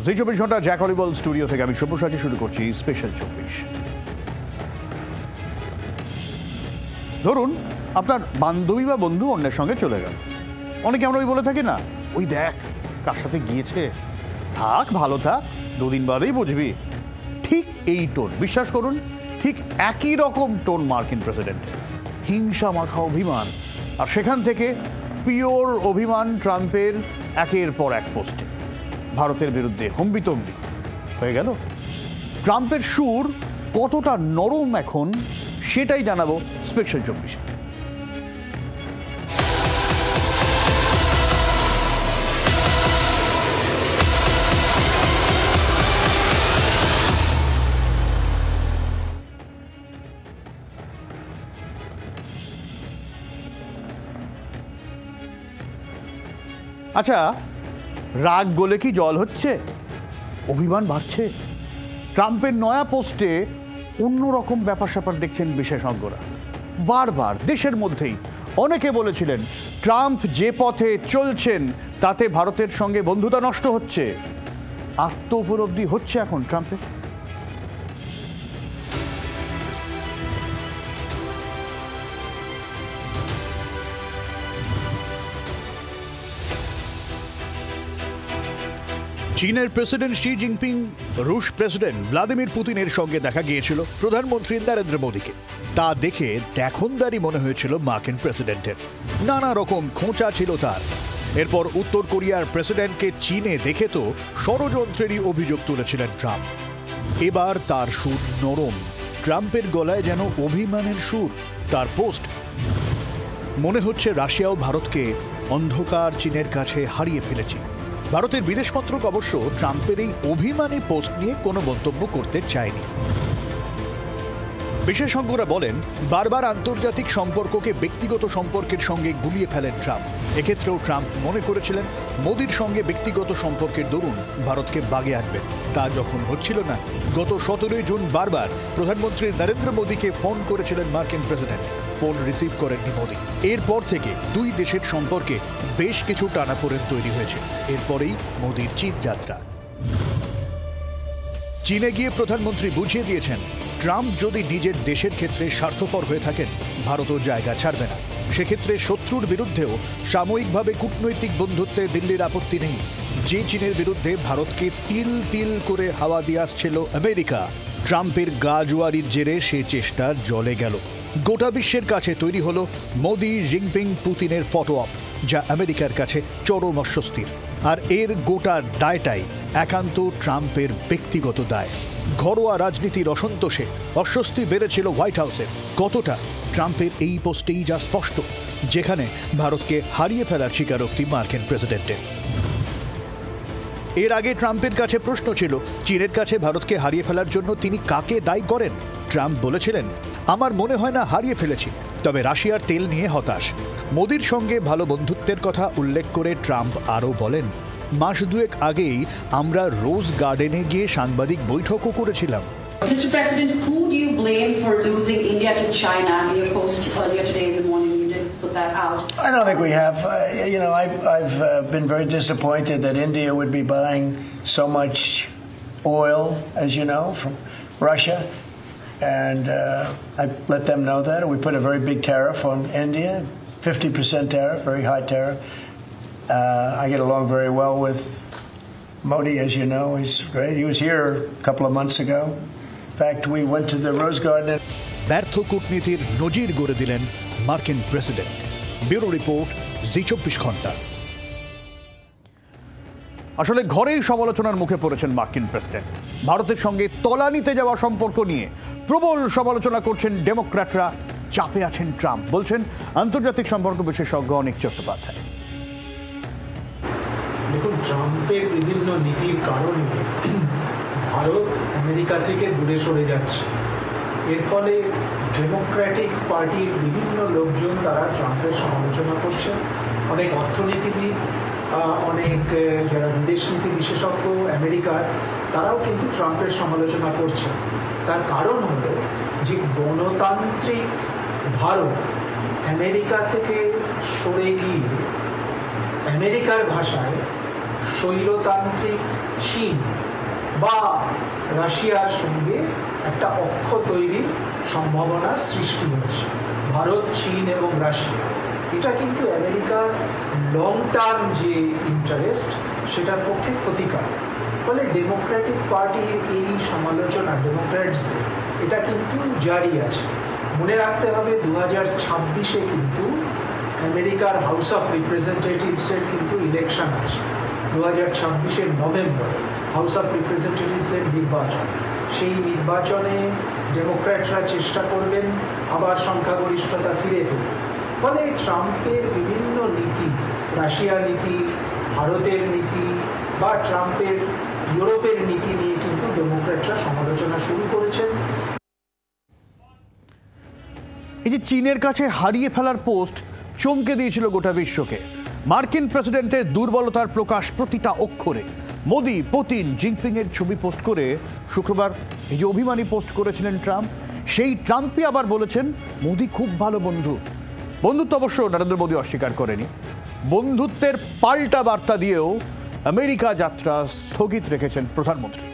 জি 24 ঘন্টা Jack অলিবল studio থেকে আমি সব্যসাচী শুরু করছি স্পেশাল 24। ধরুন আপনার বান্ধবী বা বন্ধু অন্যের সঙ্গে চলে গেল, অনেকে আমরা ওই বলে থাকি না, ওই দেখ কার সাথে গিয়েছে, থাক ভালো থাক, দুদিন বাদেই বুঝবি। ঠিক এই টোন, বিশ্বাস করুন ঠিক একই রকম টোন মার্কিন প্রেসিডেন্টের। হিংসা মাখা অভিমান, আর সেখান থেকে পিওর অভিমান ট্রাম্পের একের পর এক পোস্টে ভারতের বিরুদ্ধে হম্বিতম্বি হয়ে গেল। ট্রাম্পের সুর কতটা নরম এখন সেটাই জানাবো স্পেশাল 24-এ। আচ্ছা, রাগ গলে কি জল হচ্ছে? অভিমান বাড়ছে? ট্রাম্পের নয়া পোস্টে অন্যরকম ব্যাপার স্যাপার দেখছেন বিশেষজ্ঞরা। বারবার দেশের মধ্যেই অনেকে বলেছিলেন ট্রাম্প যে পথে চলছেন তাতে ভারতের সঙ্গে বন্ধুতা নষ্ট হচ্ছে। আত্ম উপলব্ধি হচ্ছে এখন ট্রাম্পের। চীনের প্রেসিডেন্ট শি জিনপিং রুশ প্রেসিডেন্ট ভ্লাদিমির পুতিনের সঙ্গে দেখা গিয়েছিল প্রধানমন্ত্রী নরেন্দ্র মোদীকে। তা দেখে দেখনদারি মনে হয়েছিল মার্কিন প্রেসিডেন্টের, নানা রকম খোঁচা ছিল তার। এরপর উত্তর কোরিয়ার প্রেসিডেন্টকে চীনে দেখে তো ষড়যন্ত্রেরই অভিযোগ তুলেছিলেন ট্রাম্প। এবার তার সুর নরম, ট্রাম্পের গলায় যেন অভিমানের সুর। তার পোস্ট, মনে হচ্ছে রাশিয়াও ভারতকে অন্ধকার চীনের কাছে হারিয়ে ফেলেছে। ভারতের বিদেশ মন্ত্রক অবশ্য ট্রাম্পের এই অভিমানী পোস্ট নিয়ে কোনো মন্তব্য করতে চায়নি। বিশেষজ্ঞরা বলেন বারবার আন্তর্জাতিক সম্পর্ককে ব্যক্তিগত সম্পর্কের সঙ্গে গুলিয়ে ফেলেন ট্রাম্প। এক্ষেত্রেও ট্রাম্প মনে করেছিলেন মোদির সঙ্গে ব্যক্তিগত সম্পর্কের দরুন ভারতকে বাগে আনবেন। তা যখন হচ্ছিল না, গত 17 জুন বারবার প্রধানমন্ত্রী নরেন্দ্র মোদীকে ফোন করেছিলেন মার্কিন প্রেসিডেন্ট। ফোন রিসিভ করেননি মোদী। এরপর থেকে দুই দেশের সম্পর্কে বেশ কিছু টানাপোড়েন তৈরি হয়েছে। এরপরেই মোদীর চীন যাত্রা। চীনে গিয়ে প্রধানমন্ত্রী বুঝিয়ে দিয়েছেন ট্রাম্প যদি নিজের দেশের ক্ষেত্রে স্বার্থপর হয়ে থাকেন, ভারতও জায়গা ছাড়বে না। সেক্ষেত্রে শত্রুর বিরুদ্ধেও সাময়িকভাবে কূটনৈতিক বন্ধুত্বে দিল্লির আপত্তি নেই। যে চীনের বিরুদ্ধে ভারতকে তিল তিল করে হাওয়া দিয়ে আসছিল আমেরিকা, ট্রাম্পের গা জোয়ারির জেরে সে চেষ্টা জলে গেল। গোটা বিশ্বের কাছে তৈরি হলো মোদি জিনপিং পুতিনের ফটো অপ, যা আমেরিকার কাছে চরম অস্বস্তির। আর এর গোটা দায়টাই একান্ত ট্রাম্পের ব্যক্তিগত দায়। ঘরোয়া রাজনীতির অসন্তোষে অস্বস্তি বেড়েছিল হোয়াইট হাউসের। কতটা, ট্রাম্পের এই পোস্টেই যা স্পষ্ট, যেখানে ভারতকে হারিয়ে ফেলার স্বীকারোক্তি মার্কিন প্রেসিডেন্টের। এর আগে ট্রাম্পের কাছে প্রশ্ন ছিল চীনের কাছে ভারতকে হারিয়ে ফেলার জন্য তিনি কাকে দায়ী করেন। ট্রাম্প বলেছিলেন, আমার মনে হয় না হারিয়ে ফেলেছি, তবে রাশিয়ার তেল নিয়ে হতাশ। মোদির সঙ্গে ভালো বন্ধুত্বের কথা উল্লেখ করে ট্রাম্প আরও বলেন, মাস দুয়েক আগেই আমরা রোজ গার্ডেনে গিয়ে সাংবাদিক বৈঠকও করেছিলাম। Mr. President, who do you blame for losing India to China? In your post earlier today in the morning, you did put that out. I don't think we have. I've been very disappointed that India would be buying so much oil, as you know, from Russia. And I let them know that. We put a very big tariff on India, 50% tariff, very high tariff. I get along very well with Modi, as you know. He's great. He was here a couple of months ago. In fact, we went to the Rose Garden. ব্যর্থ কূটনীতির নজির গড়ে দিলেন মার্কিন president. Bureau report, জি 24 ঘন্টা। আসলে ঘরেই সমালোচনার মুখে পড়েছেন মার্কিন প্রেসিডেন্ট। ভারতের সঙ্গে তলানিতে যাওয়া সম্পর্ক নিয়ে প্রবল সমালোচনা করছেন ডেমোক্র্যাটরা। চাপে আছেন ট্রাম্প, বলছেন আন্তর্জাতিক সম্পর্ক বিশেষজ্ঞ অনিক চট্টোপাধ্যায়। দেখুন, ট্রাম্পের বিভিন্ন নীতির কারণে ভারত আমেরিকা থেকে দূরে সরে যাচ্ছে। এর ফলে ডেমোক্র্যাটিক পার্টির বিভিন্ন লোকজন তারা ট্রাম্পের সমালোচনা করছে। অনেক অর্থনীতিবিদ, অনেক যারা বিদেশ নীতি বিশেষজ্ঞ আমেরিকার, তারাও কিন্তু ট্রাম্পের সমালোচনা করছে। তার কারণ হলো যে গণতান্ত্রিক ভারত আমেরিকা থেকে সরে গিয়ে আমেরিকার ভাষায় স্বৈরতান্ত্রিক চীন বা রাশিয়ার সঙ্গে একটা অক্ষ তৈরির সম্ভাবনা সৃষ্টি হচ্ছে। ভারত, চীন এবং রাশিয়া, এটা কিন্তু আমেরিকার লং টার্ম যে ইন্টারেস্ট সেটার পক্ষে ক্ষতিকারক। ফলে ডেমোক্রেটিক পার্টির এই সমালোচনা ডেমোক্র্যাটসদের এটা কিন্তু জারি আছে। মনে রাখতে হবে 2026-এ কিন্তু আমেরিকার হাউস অফ রিপ্রেজেন্টেটিভসের কিন্তু ইলেকশন আছে। 2026-এর নভেম্বরে হাউস অফ রিপ্রেজেন্টেটিভসের নির্বাচন। সেই নির্বাচনে ডেমোক্র্যাটরা চেষ্টা করবেন আবার সংখ্যাগরিষ্ঠতা ফিরে পেতে। ফলে ট্রাম্পের বিভিন্ন নীতি, রাশিয়া নীতি, ভারতের নীতি বা ট্রাম্পের ইউরোপের নীতি নিয়ে কিন্তু ডেমোক্র্যাটরা সমালোচনা শুরু করেছেন। এই যে চীনের কাছে হারিয়ে ফেলার পোস্ট চমকে দিয়েছিল গোটা বিশ্বকে। মার্কিন প্রেসিডেন্টের দুর্বলতার প্রকাশ প্রতিটা অক্ষরে। মোদি, পুতিন, জিনপিং এর ছবি পোস্ট করে শুক্রবার এই যে অভিমানী পোস্ট করেছিলেন ট্রাম্প, সেই ট্রাম্পই আবার বলেছেন মোদি খুব ভালো বন্ধু। বন্ধুত্ব অবশ্য নরেন্দ্র মোদি অস্বীকার করেনি। বন্ধুত্বের পাল্টা বার্তা দিয়েও আমেরিকা যাত্রা স্থগিত রেখেছেন প্রধানমন্ত্রী।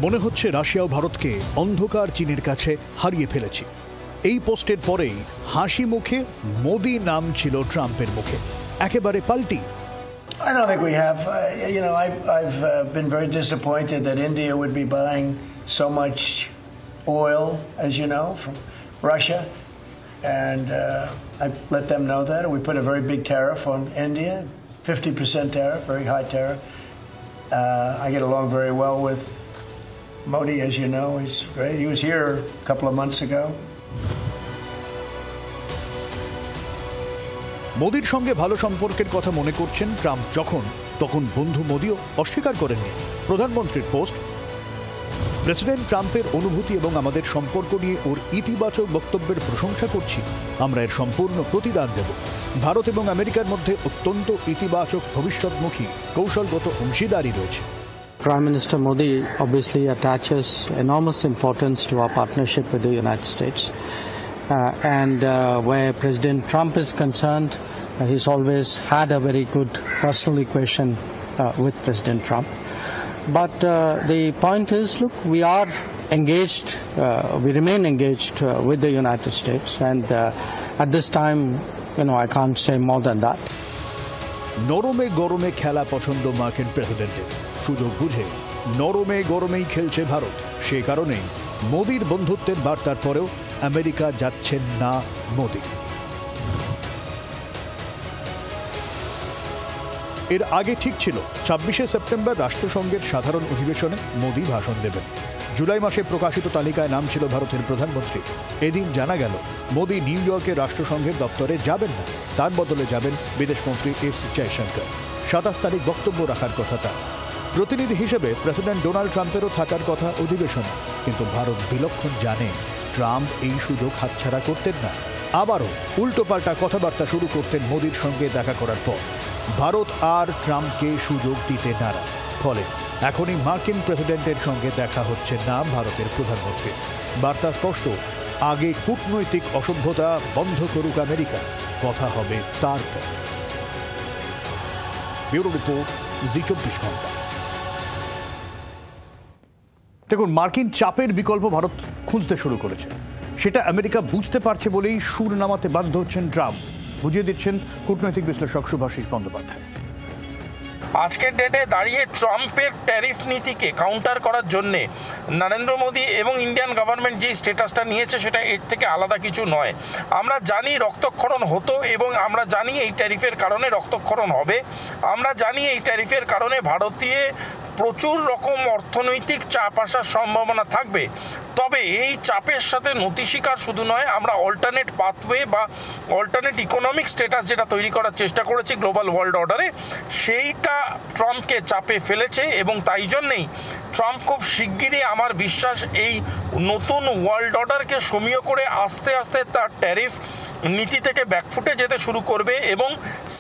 মনে হচ্ছে রাশিয়া ও ভারতকে অন্ধকার চীনের কাছে হারিয়ে ফেলেছি। এই পোস্টের পরেই হাসি মুখে মোদি নাম ছিল ট্রাম্পের মুখে, একেবারে পাল্টি। I don't think we have. I've been very disappointed that India would be buying so much oil, as you know, from Russia, and I let them know that. We put a very big tariff on India, 50% tariff, very high tariff. I get along very well with Modi, as you know. He's great. He was here a couple of months ago. মোদির সঙ্গে ভালো সম্পর্কের কথা মনে করছেন Trump যখন, তখন বন্ধু মোদিও অস্বীকার করেননি প্রধানমন্ত্রীর পোস্ট। প্রেসিডেন্ট ট্রাম্পের অনুভূতি এবং আমাদের সম্পর্ক নিয়ে ওর ইতিবাচক বক্তব্যের প্রশংসা করছি। আমরা এর সম্পূর্ণ প্রতিদান দেব। ভারত এবং আমেরিকার মধ্যে অত্যন্ত ইতিবাচক ভবিষ্যৎমুখী কৌশলগত অংশীদারি রয়েছে। Prime Minister Modi obviously attaches enormous importance to our partnership with the United States. Where President Trump is concerned, he's always had a very good personal equation with President Trump. But the point is, look, we are engaged, we remain engaged with the United States, and at this time, I can't say more than that. নরমে গরমে খেলা পছন্দ মার্কিন প্রেসিডেন্টের। সুযোগ বুঝে নরমে গরমেই খেলছে ভারত। সে কারণেই মোদির বন্ধুত্বের বার্তার পরেও আমেরিকা যাচ্ছেন না মোদি। এর আগে ঠিক ছিল 26শে সেপ্টেম্বর রাষ্ট্রসংঘের সাধারণ অধিবেশনে মোদি ভাষণ দেবেন। জুলাই মাসে প্রকাশিত তালিকায় নাম ছিল ভারতের প্রধানমন্ত্রী। এদিন জানা গেল মোদি নিউ ইয়র্কের রাষ্ট্রসংঘের দপ্তরে যাবেন না, তার বদলে যাবেন বিদেশমন্ত্রী এস জয়শঙ্কর। 27 তারিখ বক্তব্য রাখার কথা তার। প্রতিনিধি হিসেবে প্রেসিডেন্ট ডোনাল্ড ট্রাম্পেরও থাকার কথা অধিবেশনে, কিন্তু ভারত বিলক্ষণ জানে ট্রাম্প এই সুযোগ হাতছাড়া করতেন না। আবারও উল্টোপাল্টা কথাবার্তা শুরু করতেন মোদির সঙ্গে দেখা করার পর। ভারত আর ট্রাম্পকে সুযোগ দিতে নারাজ। ফলে এখনই মার্কিন প্রেসিডেন্টের সঙ্গে দেখা হচ্ছে না ভারতের প্রধানমন্ত্রী। বার্তা স্পষ্ট, আগে কূটনৈতিক অসভ্যতা বন্ধ করুক আমেরিকা, কথা হবে তারপর। ব্যুরো রিপোর্ট, জি24 ঘন্টা। দেখুন, মার্কিন চাপের বিকল্প ভারত খুঁজতে শুরু করেছে। সেটা আমেরিকা বুঝতে পারছে বলেই সুর নামাতে বাধ্য হচ্ছেন ট্রাম্প, বুঝিয়ে দিচ্ছেন কূটনৈতিক বিশ্লেষক শুভাশিস বন্দ্যোপাধ্যায়। আজকের ডেটে দাঁড়িয়ে ট্রাম্পের ট্যারিফ নীতিকে কাউন্টার করার জন্যে নরেন্দ্র মোদী এবং ইন্ডিয়ান গভর্নমেন্ট যে স্ট্যাটাসটা নিয়েছে সেটা এর থেকে আলাদা কিছু নয়। আমরা জানি রক্তক্ষরণ হতো এবং আমরা জানি এই ট্যারিফের কারণে রক্তক্ষরণ হবে। আমরা জানি এই ট্যারিফের কারণে ভারতীয় প্রচুর রকম অর্থনৈতিক চাপ আসার সম্ভাবনা থাকবে। তবে এই চাপের সাথে নতি স্বীকার শুধু নয়, আমরা অল্টারনেট পাথওয়ে বা অল্টারনেট ইকোনমিক স্ট্যাটাস যেটা তৈরি করার চেষ্টা করেছি গ্লোবাল ওয়ার্ল্ড অর্ডারে, সেইটা ট্রাম্পকে চাপে ফেলেছে এবং তাই জন্যেই ট্রাম্প খুব শিগগিরই আমার বিশ্বাস এই নতুন ওয়ার্ল্ড অর্ডারকে সমীহ করে আস্তে আস্তে তার ট্যারিফ নীতি থেকে ব্যাকফুটে যেতে শুরু করবে এবং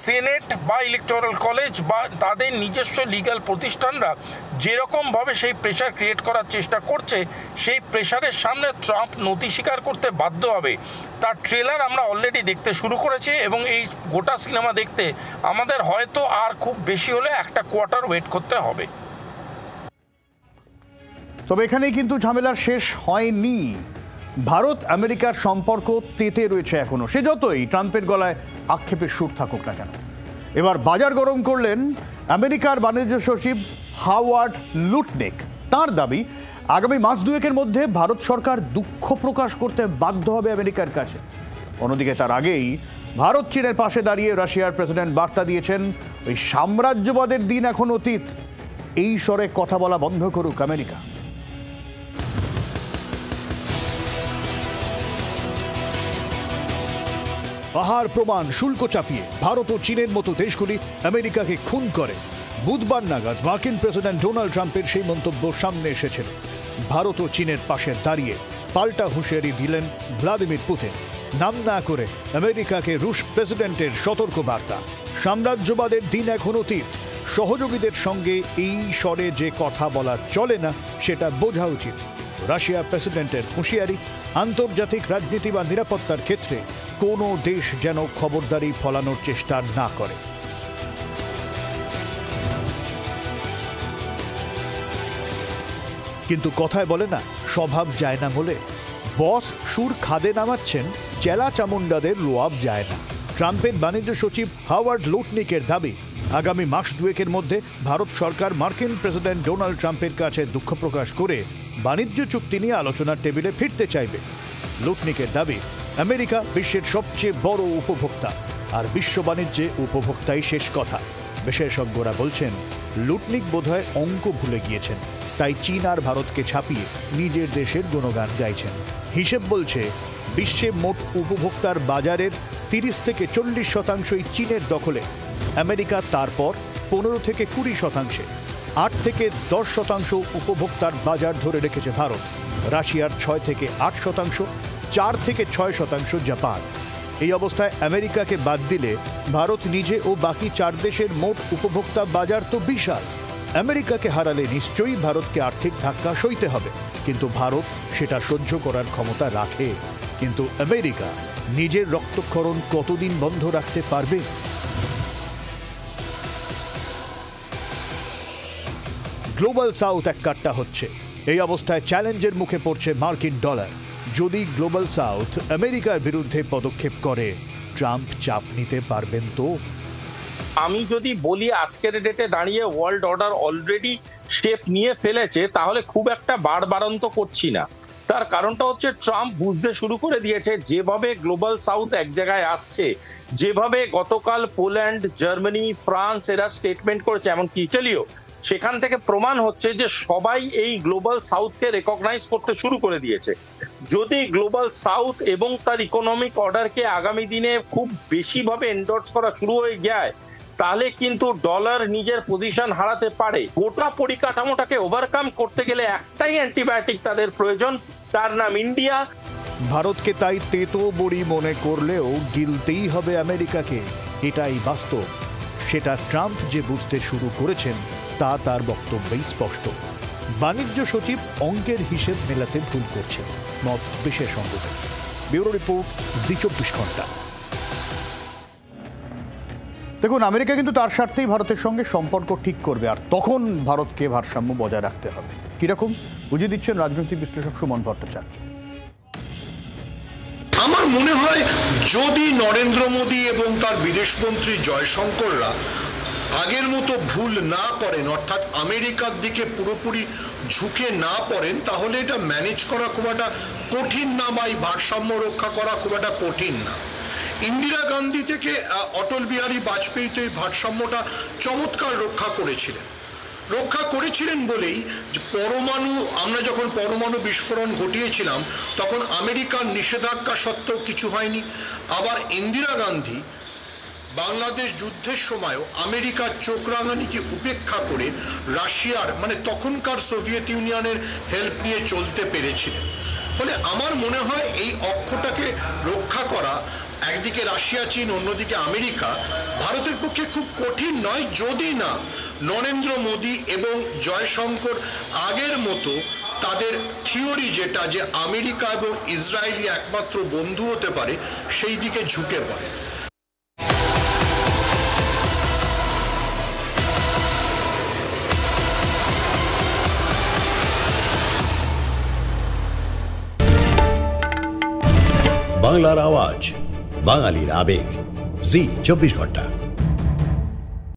সেনেট বা ইলেকটোরাল কলেজ বা তাদের নিজস্ব লিগ্যাল প্রতিষ্ঠানরা যেরকমভাবে সেই প্রেশার ক্রিয়েট করার চেষ্টা করছে, সেই প্রেশারের সামনে ট্রাম্প নতি স্বীকার করতে বাধ্য হবে। তার ট্রেলার আমরা অলরেডি দেখতে শুরু করেছি এবং এই গোটা সিনেমা দেখতে আমাদের হয়তো আর খুব বেশি হলে একটা কোয়ার্টার ওয়েট করতে হবে। তবে এখানেই কিন্তু ঝামেলার শেষ হয়নি। ভারত আমেরিকার সম্পর্ক তেতে রয়েছে এখনো, সে যতই ট্রাম্পের গলায় আক্ষেপের সুর থাকুক না কেন। এবার বাজার গরম করলেন আমেরিকার বাণিজ্য সচিব হাওয়ার্ড লুটনিক। তার দাবি, আগামী মাস দুয়েকের মধ্যে ভারত সরকার দুঃখ প্রকাশ করতে বাধ্য হবে আমেরিকার কাছে। অন্যদিকে তার আগেই ভারত চীনের পাশে দাঁড়িয়ে রাশিয়ার প্রেসিডেন্ট বার্তা দিয়েছেন, ওই সাম্রাজ্যবাদের দিন এখন অতীত, এই স্বরে কথা বলা বন্ধ করুক আমেরিকা। পাহাড় প্রমাণ শুল্ক চাপিয়ে ভারত ও চীনের মতো দেশগুলি আমেরিকাকে খুন করে। বুধবার নাগাদ মার্কিন প্রেসিডেন্ট ডোনাল্ড ট্রাম্পের সেই মন্তব্য সামনে এসেছিল। ভারত ও চীনের পাশে দাঁড়িয়ে পাল্টা হুঁশিয়ারি দিলেন ভ্লাদিমির পুতিন। নাম না করে আমেরিকাকে রুশ প্রেসিডেন্টের সতর্ক বার্তা, সাম্রাজ্যবাদের দিন এখন অতীত। সহযোগীদের সঙ্গে এই স্বরে যে কথা বলা চলে না সেটা বোঝা উচিত। রাশিয়ার প্রেসিডেন্টের হুঁশিয়ারি, আন্তর্জাতিক রাজনীতি বা নিরাপত্তার ক্ষেত্রে কোনো দেশ যেন খবরদারি ফলানোর চেষ্টা না করে। কিন্তু কথায় বলে না, স্বভাব যায় না বলে। বস সুর খাদে নামাচ্ছেন, চেলা চামুন্ডাদের লোয়াব যায় না। ট্রাম্পের বাণিজ্য সচিব হাওয়ার্ড লুটনিকের দাবি, আগামী মাস দুয়েকের মধ্যে ভারত সরকার মার্কিন প্রেসিডেন্ট ডোনাল্ড ট্রাম্পের কাছে দুঃখ প্রকাশ করে বাণিজ্য চুক্তি নিয়ে আলোচনার টেবিলে ফিরতে চাইবে। লুটনিকের দাবি, আমেরিকা বিশ্বের সবচেয়ে বড় উপভোক্তা, আর বিশ্ব বাণিজ্যে উপভোক্তাই শেষ কথা। বিশেষজ্ঞরা বলছেন, লুটনিক বোধহয় অঙ্ক ভুলে গিয়েছেন, তাই চীন আর ভারতকে ছাপিয়ে নিজের দেশের গুণগান গাইছেন। হিসেব বলছে, বিশ্বে মোট উপভোক্তার বাজারের 30 থেকে 40% চীনের দখলে। আমেরিকা তারপর 15 থেকে 20%, 8 থেকে 10% উপভোক্তার বাজার ধরে রেখেছে ভারত। রাশিয়ার 6 থেকে 8%, 4 থেকে 6% জাপান। এই অবস্থায় আমেরিকাকে বাদ দিলে ভারত নিজে ও বাকি 4 দেশের মোট উপভোক্তা বাজার তো বিশাল। আমেরিকাকে হারালে নিশ্চয়ই ভারতকে আর্থিক ধাক্কা সইতে হবে, কিন্তু ভারত সেটা সহ্য করার ক্ষমতা রাখে। কিন্তু আমেরিকা নিজের রক্তক্ষরণ কতদিন বন্ধ রাখতে পারবে? গ্লোবাল সাউথ এক কাট্টা হচ্ছে। এই অবস্থায় চ্যালেঞ্জের মুখে পড়ছে মার্কিন ডলার। যদি গ্লোবাল সাউথ আমেরিকার বিরুদ্ধে পদক্ষেপ করে, ট্রাম্প চাপ নিতে পারবেন তো? আমি যদি বলি আজকের ডেটে দাঁড়িয়ে ওয়ার্ল্ড অর্ডার অলরেডি শেপ নিয়ে ফেলেছে, তাহলে খুব একটা বাড়বাড়ন্ত করছি না। তার কারণটা হচ্ছে, ট্রাম্প বুঝতে শুরু করে দিয়েছে যেভাবে গ্লোবাল সাউথ এক জায়গায় আসছে, যেভাবে গতকাল পোল্যান্ড, জার্মানি, ফ্রান্স এরা স্টেটমেন্ট করেছে, এমনকি ইটালিও, সেখান থেকে প্রমাণ হচ্ছে যে সবাই এই গ্লোবাল সাউথকে রেকগনাইজ করতে শুরু করে দিয়েছে। যদি গ্লোবাল সাউথ এবং তার ইকোনমিক অর্ডারকে আগামী দিনে খুব বেশিভাবে এন্ডোর্স করা শুরু হয়ে যায়, তাহলে কিন্তু ডলার নিজের পজিশন হারাতে পারে। গোটা পরিকাঠামোটাকে ওভারকাম করতে গেলে একটাই অ্যান্টিবায়োটিক তাদের প্রয়োজন, তার নাম ইন্ডিয়া। ভারতকে তাই তেতো বড়ি মনে করলেও গিলতেই হবে আমেরিকাকে, এটাই বাস্তব। সেটা ট্রাম্প যে বুঝতে শুরু করেছেন তা তার বক্তব্যেই স্পষ্ট। বাণিজ্য সচিব অঙ্কের হিসেব মেলাতে ভুল করছেন, মত বিশেষজ্ঞদের। ব্যুরো রিপোর্ট, জি24 ঘন্টা। দেখুন, আমেরিকা কিন্তু তার স্বার্থেই ভারতের সঙ্গে সম্পর্ক ঠিক করবে, আর তখন ভারতকে ভারসাম্য বজায় রাখতে হবে। কিরকম বুঝিয়ে দিচ্ছেন রাজনৈতিক বিশ্লেষক সুমন ভট্টাচার্য। আমার মনে হয়, যদি নরেন্দ্র মোদী এবং তার বিদেশমন্ত্রী জয়শঙ্কররা আগের মতো ভুল না করেন, অর্থাৎ আমেরিকার দিকে পুরোপুরি ঝুঁকে না পড়েন, তাহলে এটা ম্যানেজ করা খুব একটা কঠিন না, বা এই ভারসাম্য রক্ষা করা খুব একটা কঠিন না। ইন্দিরা গান্ধী থেকে অটল বিহারী বাজপেয়ী তো এই ভারসাম্যটা চমৎকার রক্ষা করেছিলেন বলেই আমরা যখন পরমাণু বিস্ফোরণ ঘটিয়েছিলাম, তখন আমেরিকার নিষেধাজ্ঞা সত্ত্বেও কিছু হয়নি। আবার ইন্দিরা গান্ধী বাংলাদেশ যুদ্ধের সময়ও আমেরিকার চোখ রাঙানিকে উপেক্ষা করে রাশিয়ার, মানে তখনকার সোভিয়েত ইউনিয়নের হেল্প নিয়ে চলতে পেরেছিলেন। ফলে আমার মনে হয় এই অক্ষটাকে রক্ষা করা একদিকে রাশিয়া, চীন, অন্যদিকে আমেরিকা, ভারতের পক্ষে খুব কঠিন নয় যদি না নরেন্দ্র মোদী এবং জয়শঙ্কর আগের মতো তাদের থিওরি যেটা যে আমেরিকা এবং ইসরায়েলই একমাত্র বন্ধু হতে পারে সেই দিকে ঝুঁকে পড়ে। বাংলার আওয়াজ, বাঙালির আবেগ, জি 24 ঘন্টা।